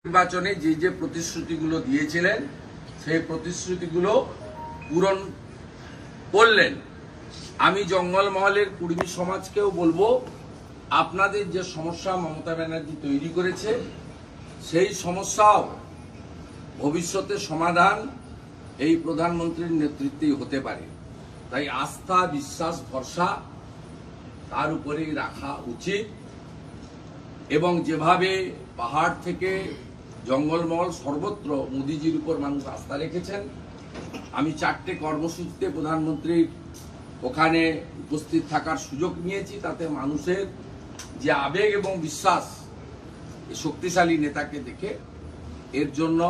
নির্বাচনে যে যে প্রতিশ্রুতিগুলো দিয়েছিলেন সেই প্রতিশ্রুতিগুলো পূরণ করলেন। আমি জঙ্গলমহলের কুর্মী সমাজকেও বলবো, আপনাদের যে সমস্যা মমতা ব্যানার্জি তৈরি করেছে সেই সমস্যাও ভবিষ্যতে সমাধান এই প্রধানমন্ত্রীর নেতৃত্বেই হতে পারে। তাই আস্থা, বিশ্বাস, ভরসা তার উপরেই রাখা উচিত। এবং যেভাবে পাহাড় থেকে জঙ্গলমহল সর্বত্র মোদিজির উপর মানুষ আস্থা রেখেছেন, আমি 4টে কর্মসূচিতে প্রধানমন্ত্রীর ওখানে উপস্থিত থাকার সুযোগ নিয়েছি। তাতে মানুষের যে আবেগ এবং বিশ্বাস শক্তিশালী নেতাকে দেখে, এর জন্য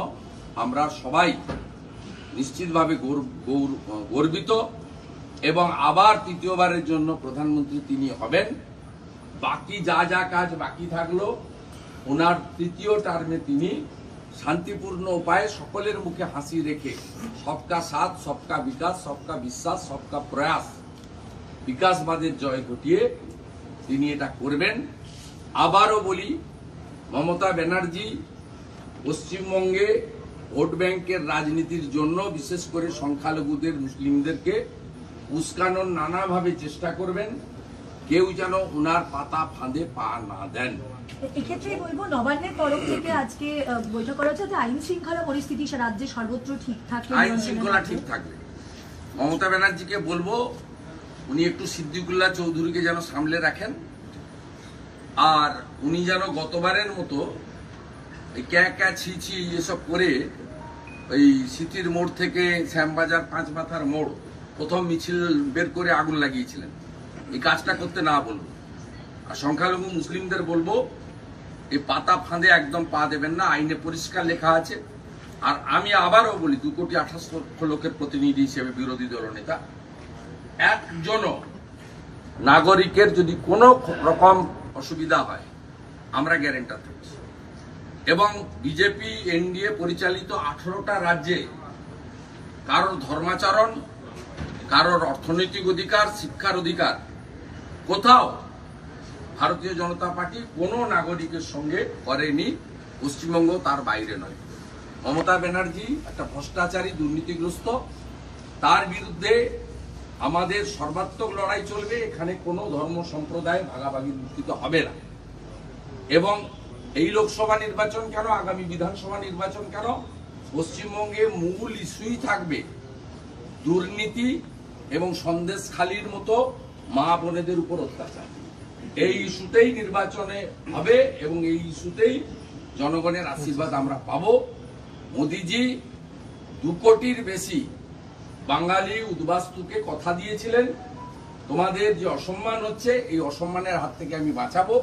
আমরা সবাই নিশ্চিতভাবে গর্বিত। এবং আবার তৃতীয়বারের জন্য প্রধানমন্ত্রী তিনি হবেন। বাকি যা যা কাজ বাকি থাকলো, ওনার তৃতীয় টার্মে তিনি শান্তিপূর্ণ উপায়ে সকলের মুখে হাসি রেখে সবকা সাথ, সবকা বিকাশ, সবকা বিশ্বাস, সবকা প্রয়াস, বিকাশবাদের জয় ঘটিয়ে তিনি এটা করবেন। আবারও বলি, মমতা ব্যানার্জি পশ্চিমবঙ্গে ভোট ব্যাংকের রাজনীতির জন্য বিশেষ করে সংখ্যালঘুদের, মুসলিমদেরকে উস্কানোর নানাভাবে চেষ্টা করবেন। কেউ যেন ওনার পাতা ফাঁদে পা না দেন। এক্ষেত্রে বলবো, নবান্নের তরফ থেকে আজকে বৈঠক করা হচ্ছে যে আইন শৃঙ্খলা পরিস্থিতি রাজ্যে সর্বত্র ঠিক থাকবে, আইন শৃঙ্খলা ঠিক থাকবে। মমতা ব্যানার্জিকে বলবো, উনি একটু সিদ্দিকুল্লাহ চৌধুরীকে যেন সামলে রাখেন। আর উনি যেন গতবারের মতো ক্যা ছি ছি এসব করে ওই সিটির মোড় থেকে শ্যামবাজার 5 মাথার মোড় প্রথম মিছিল বের করে আগুন লাগিয়েছিলেন, এই কাজটা করতে না বলবো। আর সংখ্যালঘু মুসলিমদের বলবো, এই পাতা ফাঁদে একদম পা দেবেন না, আইনে পরিষ্কার লেখা আছে। আর আমি আবারও বলি, 2,28,00,000 লোকের প্রতিনিধি হিসেবে বিরোধী দলনেতা, একজনও নাগরিকের যদি কোনো রকম অসুবিধা হয় আমরা গ্যারান্টার থাকছি। এবং বিজেপি এনডিএ পরিচালিত 18টা রাজ্যে কারোর ধর্মাচরণ, কারোর অর্থনৈতিক অধিকার, শিক্ষার অধিকার কোথাও ভারতীয় জনতা পার্টি কোনো নাগরিকের সঙ্গে করেনি। পশ্চিমবঙ্গ তার বাইরে নয়। মমতা ব্যানার্জি একটা ভ্রষ্টাচারী, দুর্নীতিগ্রস্ত, তার বিরুদ্ধে আমাদের সর্বাত্মক লড়াই চলবে। এখানে কোনো ধর্ম সম্প্রদায় ভাগাভাগি অনুষ্ঠিত হবে না। এবং এই লোকসভা নির্বাচন কেন, আগামী বিধানসভা নির্বাচন কেন, পশ্চিমবঙ্গে মূল ইস্যুই থাকবে দুর্নীতি এবং সন্দেশখালির মতো মা বোনেদের উপর অত্যাচার। এই ইস্যুতেই নির্বাচনে হবে এবং এই ইস্যুতেই জনগণের আশীর্বাদ আমরা পাবো। মোদিজি 2 কোটির বেশি বাঙালি উদ্বাস্তুকে কথা দিয়েছিলেন, তোমাদের যে অসম্মান হচ্ছে এই অসম্মানের হাত থেকে আমি বাঁচাবো।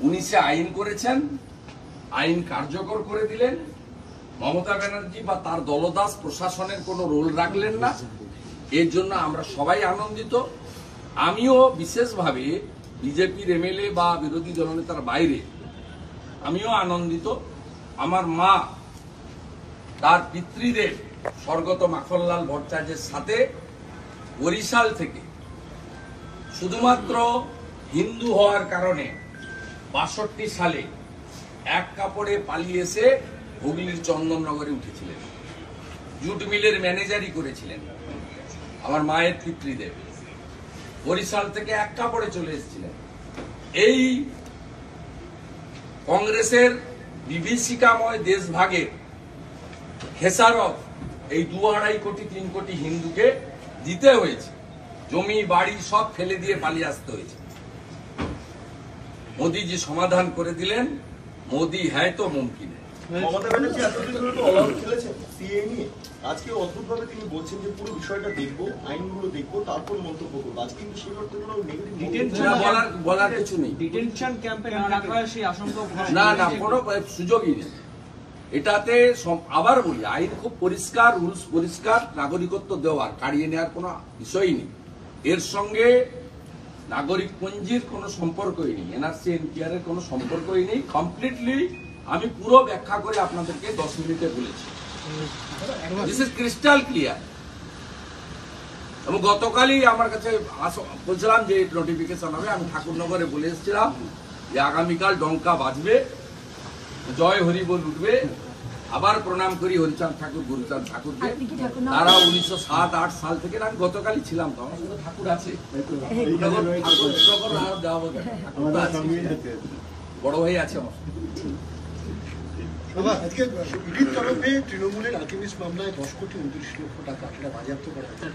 19-এ আইন করেছেন, আইন কার্যকর করে দিলেন। মমতা ব্যানার্জি বা তার দলদাস প্রশাসনের কোনো রোল রাখলেন না। এর জন্য আমরা সবাই আনন্দিত। আমিও বিশেষভাবে বিজেপির এমএলএ বা বিরোধী দলনেতার বাইরে আমিও আনন্দিত। আমার মা তার পিতৃদেব স্বর্গত মাখনলাল ভট্টাচার্যের সাথে বরিশাল থেকে শুধুমাত্র হিন্দু হওয়ার কারণে 62 সালে এক কাপড়ে পালিয়ে এসে হুগলির চন্দননগরে উঠেছিলেন। জুট মিলের ম্যানেজারই করেছিলেন আমার মায়ের পিতৃদেব। বরিশাল থেকে এক কাপড়ে চলে এসেছিলেন। এই কংগ্রেসের বিভীষিকাময় দেশভাগের খেসারত এই 2-2.5 কোটি 3 কোটি হিন্দুকে দিতে হয়েছে। জমি বাড়ি সব ফেলে দিয়ে পালিয়ে আসতে হয়েছে। মোদিজি সমাধান করে দিলেন। মোদি হ্যায় তো মুমকিন হ্যায়। মমতা ব্যানার্জি এতদিন ধরে তো অলআউট খেলেছেন সিএ নিয়ে। আজকে অদ্ভুতভাবে তিনি বলছেন যে পুরো বিষয়টা দেখবো, আইনগুলো দেখবো, তারপর মন্তব্য করবো। আজকে কিন্তু সেই অর্থে কোনো নেগেটিভ বলার কিছু নেই। ডিটেনশন ক্যাম্পে না রাখা হয় সেই আশঙ্কা না কোনো সুযোগই নেই। এটাতে আবার বলি, আইন খুব পরিষ্কার, রুলস পরিষ্কার, নাগরিকত্ব দেওয়ার, কাড়িয়ে নেওয়ার কোনো বিষয়ই নেই। এর সঙ্গে নাগরিক পঞ্জির কোনো সম্পর্কই নেই, এনআরসি এনপিআর এর কোনো সম্পর্কই নেই। কমপ্লিটলি আমি পুরো ব্যাখ্যা করে আপনাদেরকে 10 মিনিটে বলেছি। This is crystal clear. এবং গতকালই আমার কাছে বলছিলাম যে নোটিফিকেশন হবে। আমি ঠাকুরনগরে বলে এসেছিলাম যে আগামীকাল ডঙ্কা বাজবে জয় হরি বল উঠবে। আবার প্রণাম করি হরিচাঁদ ঠাকুর, গুরুচাঁদ ঠাকুরকে। আপনি কি ঠাকুর নাম? তারা 1907-8 সাল থেকে, আমি গতকালই ছিলাম তো, আমার সাথে ঠাকুর আছে, বড় ভাই আছে আমার। আজকে ইডির তরফে তৃণমূলের আলকেমিস্ট মামলায় 10 কোটি 29 লক্ষ টাকা সেটা বাজেয়াপ্ত করা হয়েছে।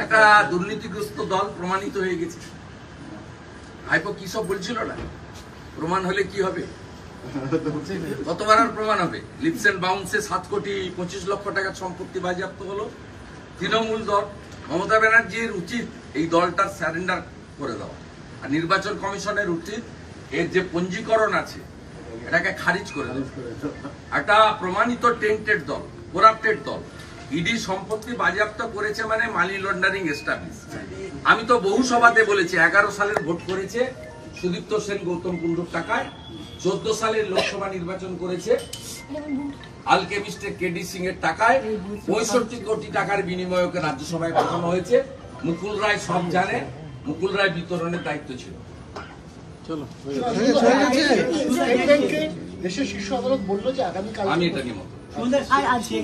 একটা দুর্নীতিগ্রস্ত দল প্রমাণিত হয়ে গেছে। ভাইপো কি সব বলছিল না, প্রমাণ হলে কি হবে, কতবার আর প্রমাণ হবে। লিপস এন্ড বাউন্সে 7 কোটি 25 লক্ষ টাকার সম্পত্তি বাজেয়াপ্ত হলো। তৃণমূল দল, মমতা ব্যানার্জির উচিত এই দলটার স্যারেন্ডার করে দেওয়া, আর নির্বাচন কমিশনের উচিত এর যে পঞ্জীকরণ আছে এটাকে খারিজ করে দেওয়া। একটা প্রমাণিত টেন্টেড দল, করাপ্টেড দল, ইডি সম্পত্তি বাজেয়াপ্ত করেছে মানে মানি লন্ডারিং এস্টাবলিশ। আমি তো বহু সভাতে বলেছি, 11 সালের ভোট করেছে সুদীপ্ত সেন গৌতম কুণ্ডুর টাকায়, 14 সালের লোকসভা নির্বাচন করেছে আলকেমিস্টের কেডি সিং এর টাকায়, 65 কোটি টাকার বিনিময়ে ওকে রাজ্যসভায় পাঠানো হয়েছে। মুকুল রায় সব জানে, মুকুল রায় বিতরণের দায়িত্ব ছিল। দেশের শীর্ষ আদালত বললো যে আগামীকাল আমি এটা নিয়ে মত, আর আজকে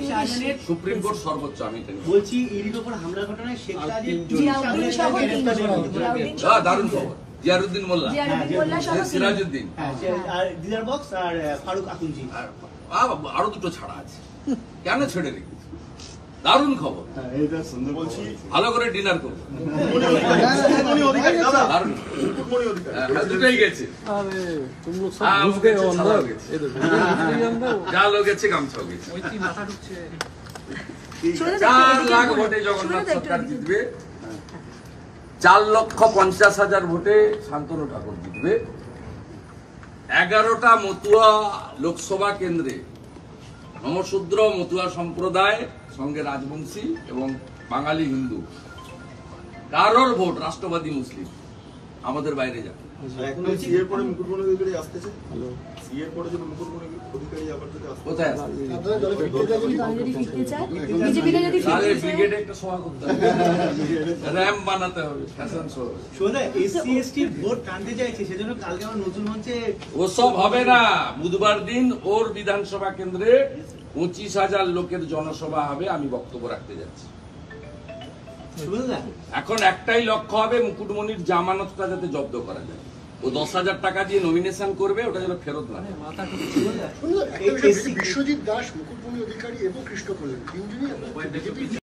সুপ্রিম কোর্ট সর্বোচ্চ, আমি এটা নিয়ে মত। বলছি ইডির উপর হামলার ঘটনায় শেখ সাদির জিয়াউদ্দিন সহ জিয়াউদ্দিন সহ দারুণ খবর, জিয়ারুদ্দিন মোল্লা, জিয়াউদ্দিন মোল্লা সহ সিরাজউদ্দিন, আর দিদার বক্স আর ফারুক আকুঞ্জি আরো দুটো ছাড়া আছে, কেন ছেড়ে রেখেছে? দারুণ খবর, বলছি ভালো করে ডিনার করবো। মুকুটমণি অধিকারী দাদা, দারুণ, মুকুটমণি অধিকারী হ্যাঁ, দুটোই গেছে। तुम लोग सब হ্যাঁ, घुस ও गए গেছে, हो ছাড়াও अंदर গেছে। ये देखो अंदर যা লোক গেছে গামছাও গেছে। শুনে 4 লাখ ভোটে জগন্নাথ সরকার জিতবে, 4,50,000 ভোটে শান্তনু ঠাকুর জিতবে। 11টা মতুয়া লোকসভা কেন্দ্রে নমশূদ্র মতুয়া সম্প্রদায় সঙ্গে রাজবংশী এবং বাঙালি হিন্দু, কারোর ভোট রাষ্ট্রবাদী মুসলিম আমাদের বাইরে যাবে। আর এখন এই সিএর পরে মুকুটমণি অধিকারী আসতেছে, সিএর পরে যদি মুকুটমণি অধিকারী আবার যদি আসতে কোথায় আছে? আপনারা দলে ফিরতে চাইলে দল যদি ফিরতে চায়, বিজেপিতে যদি তাহলে ফিরতে চায়, ব্রিগেডে একটা সভা করতে হবে, র্যাম্প বানাতে হবে, ফ্যাশন শো হবে। শোনা এসসি এসটি ভোট টানতে চাইছে, সেজন্য কালকে আমার নতুন মঞ্চে ওসব হবে না। বুধবার দিন ওর বিধানসভা কেন্দ্রে 25,000 লোকের জনসভা হবে, আমি বক্তব্য রাখতে যাচ্ছি। শুনলেন এখন একটাই লক্ষ্য হবে, মুকুটমণির জামানতটা যাতে জব্দ করা যায়। ও 10,000 টাকা দিয়ে নমিনেশন করবে, ওটা যেন ফেরত না হয়। শুনুন, একটা বিষয়, বিশ্বজিৎ দাস, মুকুটমণি অধিকারী এবং কৃষ্ণ প্রধান তিনজনই বিজেপি